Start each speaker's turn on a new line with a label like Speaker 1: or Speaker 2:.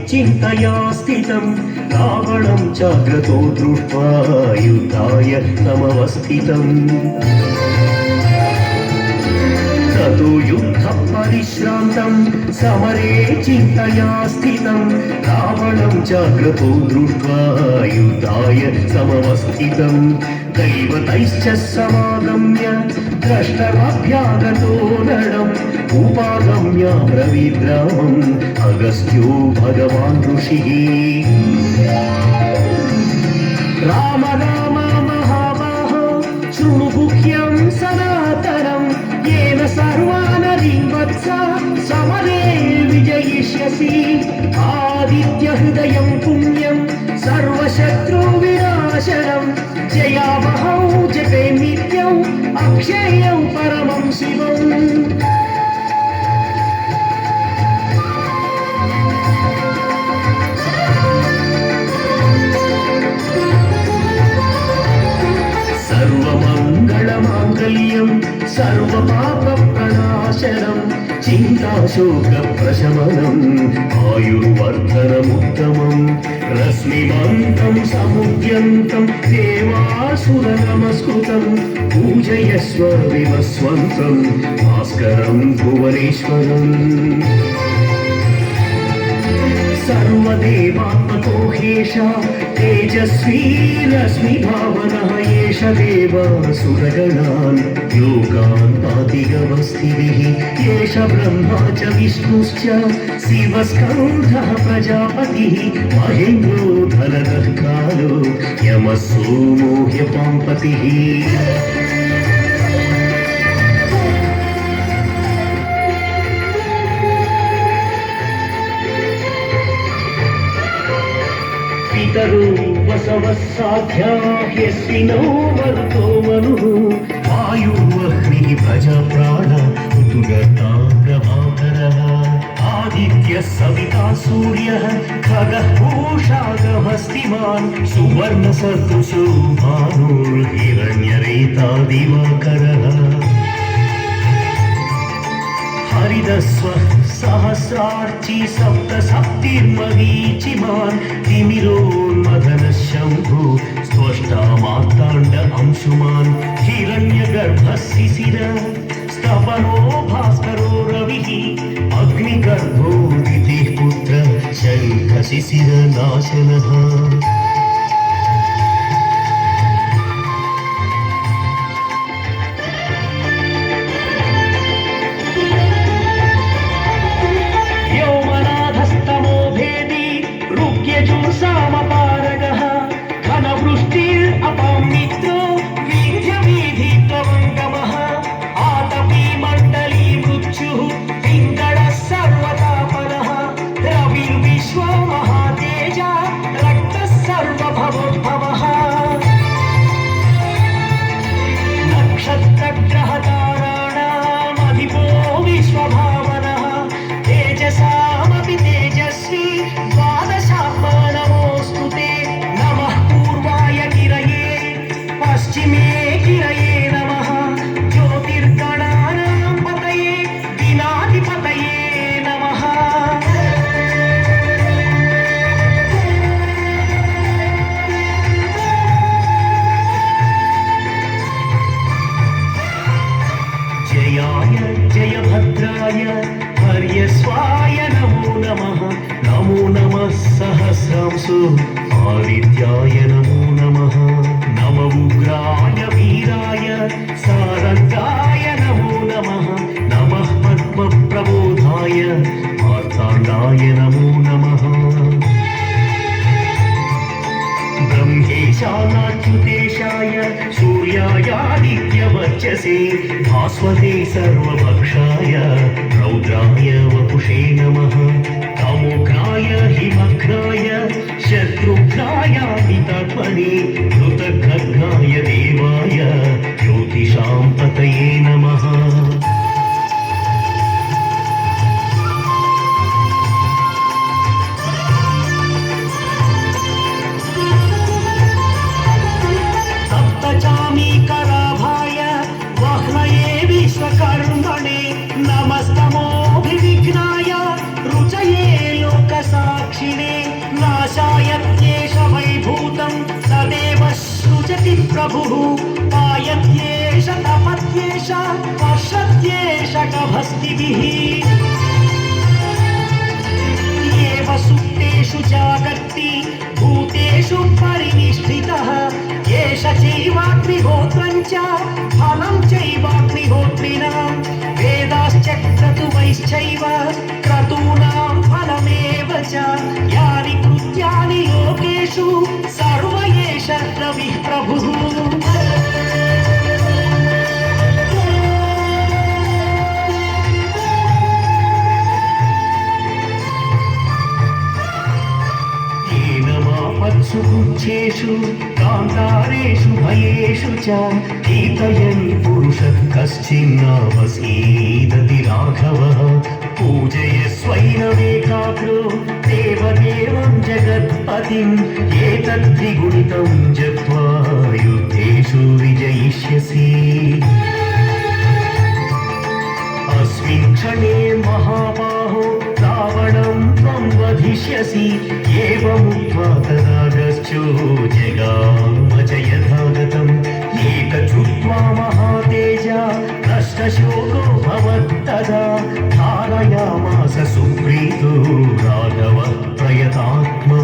Speaker 1: चिन्तया स्थितं रावणं चाग्रतो दृष्ट्वा युद्धाय समवस्थितम् ततो युद्धपरिश्रान्तं समरे चिन्तया स्थितं रावणं चाग्रतो दृष्ट्वा युद्धाय समवस्थितं दैवतैश्च समागम्य द्रष्टव्यागतो नरम् उपागम्य ब्रवीद्रामम् अगस्त्यो भगवान् ऋषिः राम राम महाबाहो शृणु गुह्यं सनातनं येन सर्वानरीं वत्स समरे विजयिष्यसि आदित्यहृदयं पुण्यं सर्वशत्रुविनाशनं जयावहौ जपे नित्यम् अक्षयं परमं शिवम् सर्वमङ्गलमाङ्गल्यं सर्वपापप्रणाशनं चिन्ताशोकप्रशमनम् आयुर्वर्धनमुत्तमं रश्मिमन्तं समुद्यन्तं देवासुरनमस्कृतं पूजयस्व विवस्वन्तं भास्करं भुवनेश्वरम् सर्वदेवात्मको ह्येष तेजस्वी रश्मिभावनः एष देवासुरगणान् योगान् पातिगवस्थितिः एष ब्रह्मा च विष्णुश्च शिवस्कन्धः प्रजापतिः महेन्द्रो धनदः कालो यमः सोमो ह्यपाम्पतिः पितरो वसवः साध्या ह्यश्विनो मरुतो मनुः वायुर्वह्निः प्रजाप्राण ऋतुगर्ता प्रभाकरः आदित्यः सविता सूर्यः खगः पूषा गभस्तिमान् सुवर्णसदृशो भानुर्हिरण्यरेता दिवाकरः हरिदस्वः सहस्रार्ची सप्तसप्तिर्मरीचिमान् तिमिरोन्मथनः शम्भो स्त्वष्टा मार्ताण्ड अंशुमान् हिरण्यगर्भः शिशिर स्तपनो भास्करो रविः अग्निगर्भो दितिः पुत्र शङ्खशिशिरनाशनः सामपारगः घनवृष्टिरपां मित्रो वीथ्यवीधित्वमङ्गमः आतपी मण्डली मृत्युः पिङ्गळः सर्वतापनः रविर्विश्वो महातेजा रक्तः सर्वभवोद्भवः नक्षत्रग्रहताराणामधिपो विश्वभावनः तेजसामपि तेजस्वी पश्चिमे गिरये नमः ज्योतिर्गणानां पतये दिनाधिपतये नमः जयाय जयभद्राय हर्यस्वाय नमो नमः सहस्रांशो आदित्याय नमो नमः नमो उग्राय वीराय सारंगाय नमो नमः नमः पद्मप्रबोधाय मार्ताण्डाय नमो नमः ब्रह्मेशानाच्युतेशाय सूर्यायादित्यवर्चसे भास्वते सर्वभक्षाय रौद्राय वपुषे नमः तमोघ्नाय हिमघ्नाय शत्रुघ्नाय पितात्मने कृतघ्नाय देवाय ज्योतिषां पतये नमः सप्तचामीकराभाय वह्नये विश्वकर्मणे नमस्तमोऽभिविघ्नाय रुचये साक्षिणे नाशायत्येष वैभूतं तदेव सृजति प्रभुः पायत्येष तपत्येष वर्षत्येष गभस्तिभिः एव सुप्तेषु जागर्ति भूतेषु परिनिष्ठितः एष चैवाग्निहोत्रं च फलं चैवाग्निहोत्रिणां वेदाश्च क्रतुवैश्चैव क्रतूनां फलमेव च यानि कृत्यानि लोकेषु सर्व एष रविः प्रभुः वत्सु कुच्छेषु कान्तारेषु भयेषु च कीर्तयन् पुरुषः कश्चिन्नावसीदति राघवः पूजयस्वैनमेकाग्रो देवदेवं जगत्पतिम् एतद्विगुणितं जप्त्वा युद्धेषु विजयिष्यसि अस्मिन् क्षणे महाबाहो रावणं त्वं वधिष्यसि एवमुक्त्वा तदागच्छो जगाम च यथागतम् एकच्छुत्वा महातेजा नष्टशोको भवत्तदा धारयामास सुप्रीतो राघवः प्रयतात्मा